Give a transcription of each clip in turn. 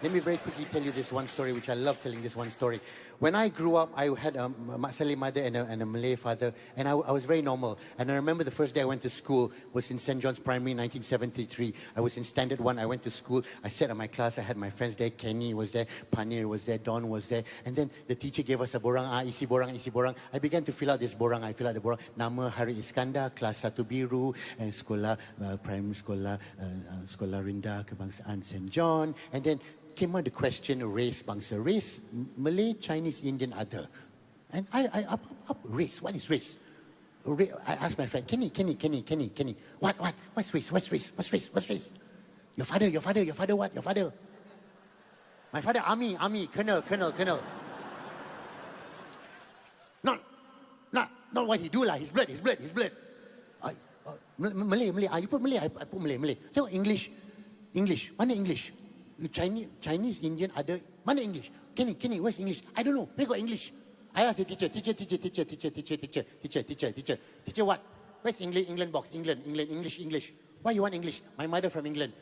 let me very quickly tell you this one story, which I love telling this one story. When I grew up, I had a Masalay mother and a Malay father, and I was very normal. And I remember the first day I went to school was in St. John's Primary, 1973. I was in Standard 1. I went to school. I sat in my class. I had my friends there. Kenny was there. Panir was there. Don was there. And then the teacher gave us a borang. Isi borang, isi borang. I began to fill out this borang. I fill out the borang. Nama Hari Iskandar, Kelas 1 Biru, and Sekolah, Primary Sekolah, Sekolah Rendah Kebangsaan St. John. And then came out the question, race, bangsa, race, Malay, Chinese, Indian, other. And I up, race, what is race? I asked my friend, Kenny, what's race? Your father, what? Your father? My father, army, colonel. Not what he do lah, his blood. Malay, you put Malay, I put Malay. So English, mana English? Chinese, Indian, other, mana English? Kenny, where's English? I don't know, where got English? I asked the teacher. Teacher what? Where's England box? England, English. Why you want English? My mother from England.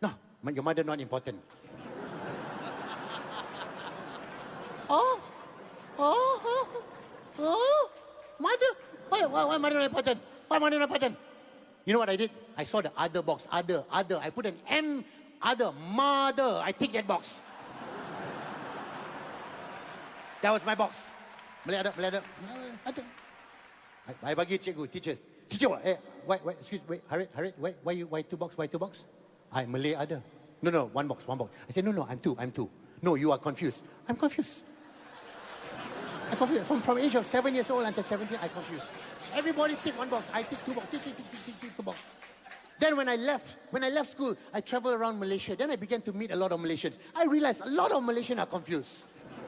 No, your mother not important. Oh, mother? Why mother not important? Why mother not important? You know what I did? I saw the other box, other. I put an M, other, mother. I tick that box. That was my box. Malay ada. I bagi cikgu, teacher, why, excuse me, Harith, why two box? I Malay ada. No, one box. I said, no, I'm two. No, you are confused. I'm confused. From age of 7 years old until 17, I confused. Everybody tick one box. I tick two box. Tick two box. Then when I left school, I traveled around Malaysia. Then I began to meet a lot of Malaysians. I realized a lot of Malaysians are confused.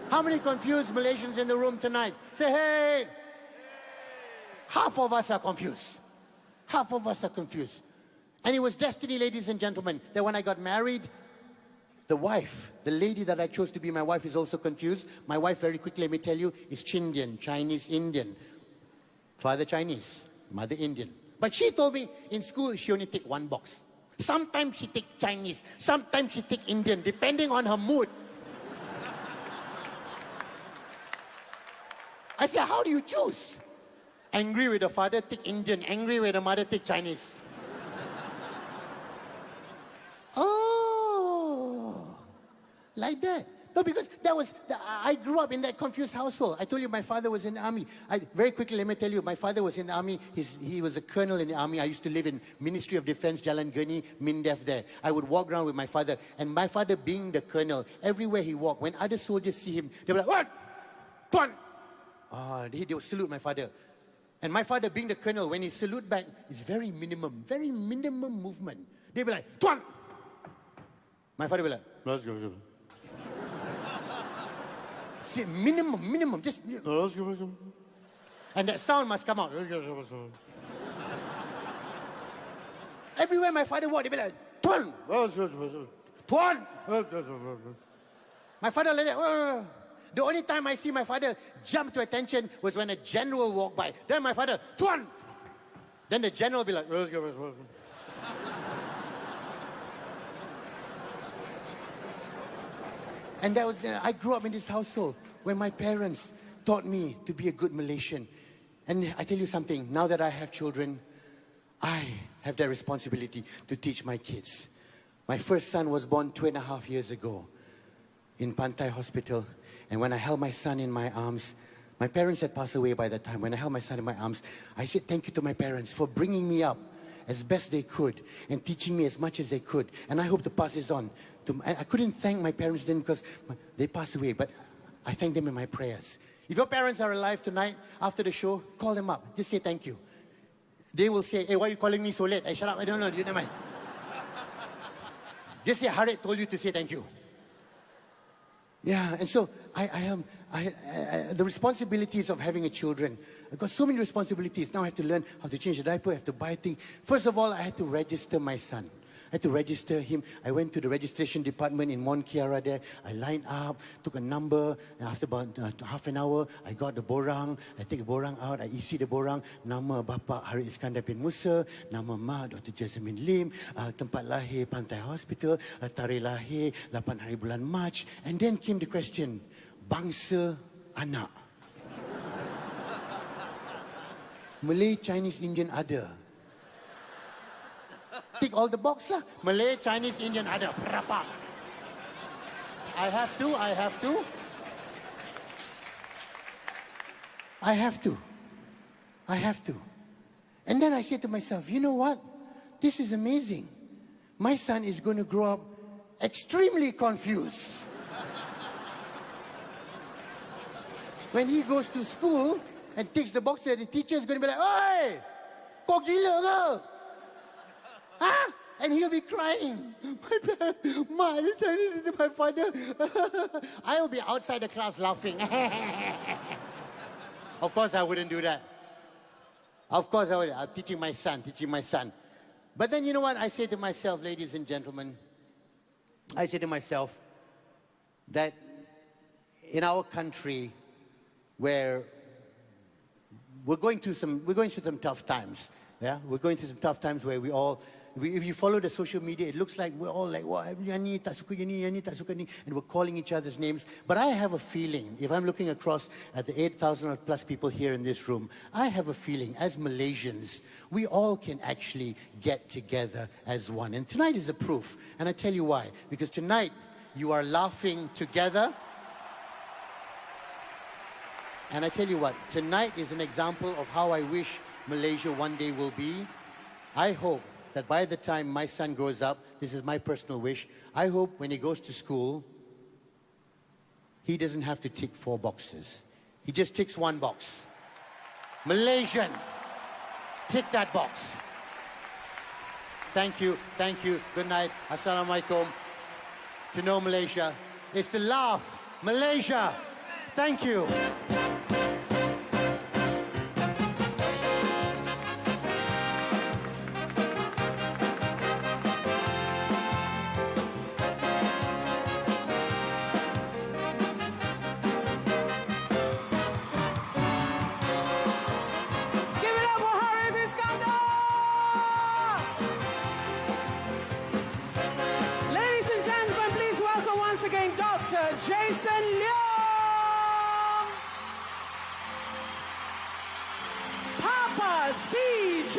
How many confused Malaysians in the room tonight? Say, hey! Half of us are confused. And it was destiny, ladies and gentlemen, that when I got married, the wife, the lady that I chose to be my wife, is also confused. My wife, very quickly, let me tell you, is Chindian, Chinese, Indian. Father Chinese, mother Indian. But she told me in school she only take one box. Sometimes she take Chinese, sometimes she take Indian, depending on her mood. I said, how do you choose? Angry with the father, take Indian. Angry with the mother, take Chinese. Oh, like that. No, because I grew up in that confused household. I told you my father was in the army. Very quickly, let me tell you, my father was in the army. He was a colonel in the army. I used to live in Ministry of Defense, Jalan Geni, Mindef there. I would walk around with my father. And my father being the colonel, everywhere he walked, when other soldiers see him, they were like, what? Tuan! They would salute my father. And my father being the colonel, when he salute back, it's very minimum movement. They'd be like, Tuan! My father would be like, let's go. See, minimum, just... And that sound must come out. Everywhere my father walked, they'd be like, Tuan! Tuan! My father like that. The only time I see my father jump to attention was when a general walked by. Then my father, Tuan! Then the general will be like, And that was, I grew up in this household where my parents taught me to be a good Malaysian. And I tell you something, now that I have children, I have that responsibility to teach my kids. My first son was born 2.5 years ago in Pantai Hospital. And when I held my son in my arms, my parents had passed away by that time. When I held my son in my arms, I said thank you to my parents for bringing me up as best they could and teaching me as much as they could. And I hope to pass this on. I couldn't thank my parents then because they passed away, but I thank them in my prayers. If your parents are alive tonight, after the show, call them up. Just say thank you. They will say, hey, why are you calling me so late? Hey, shut up, I don't know, you never mind. Just say, Harith told you to say thank you. Yeah, and so the responsibilities of having a children. I've got so many responsibilities. Now I have to learn how to change the diaper, I have to buy things. First of all, I had to register my son. I had to register him. I went to the registration department in Mont Kiara there. I lined up, took a number. And after about half an hour, I got the borang. I take the borang out. I isi the borang. Nama Bapa Hari Iskandar bin Musa. Nama Mak Dr. Jasmine Lim. Tempat lahir Pantai Hospital. Tarikh lahir 8 hari bulan Mac. And then came the question, bangsa anak. Malay, Chinese, Indian, other. Tick all the box lah. Malay, Chinese, Indian, other. Berapa? I have to. I have to. And then I said to myself, you know what? This is amazing. My son is going to grow up extremely confused. When he goes to school and ticks the box, the teacher is going to be like, "Oi, kau gila ke? Huh?" And he'll be crying. My father. I will be outside the class laughing. Of course, I wouldn't do that. Of course, I would. I'm teaching my son. But then, you know what? I say to myself, ladies and gentlemen, I say to myself that in our country, where we're going through some tough times. Yeah, we're going through some tough times where if you follow the social media, it looks like we're all like, "Wah, yang ni tak suka ni, yang ni tak suka ni," and we're calling each other's names. But I have a feeling, if I'm looking across at the 8,000 plus people here in this room, I have a feeling, as Malaysians, we all can actually get together as one. And tonight is a proof. And I tell you why. Because tonight, you are laughing together. And I tell you what, tonight is an example of how I wish Malaysia one day will be. I hope that by the time my son grows up, this is my personal wish, I hope when he goes to school, he doesn't have to tick 4 boxes. He just ticks 1 box. Malaysian, tick that box. Thank you. Good night. Assalamualaikum. To know Malaysia is to laugh. Malaysia, thank you. Jason Leong, Papa CJ.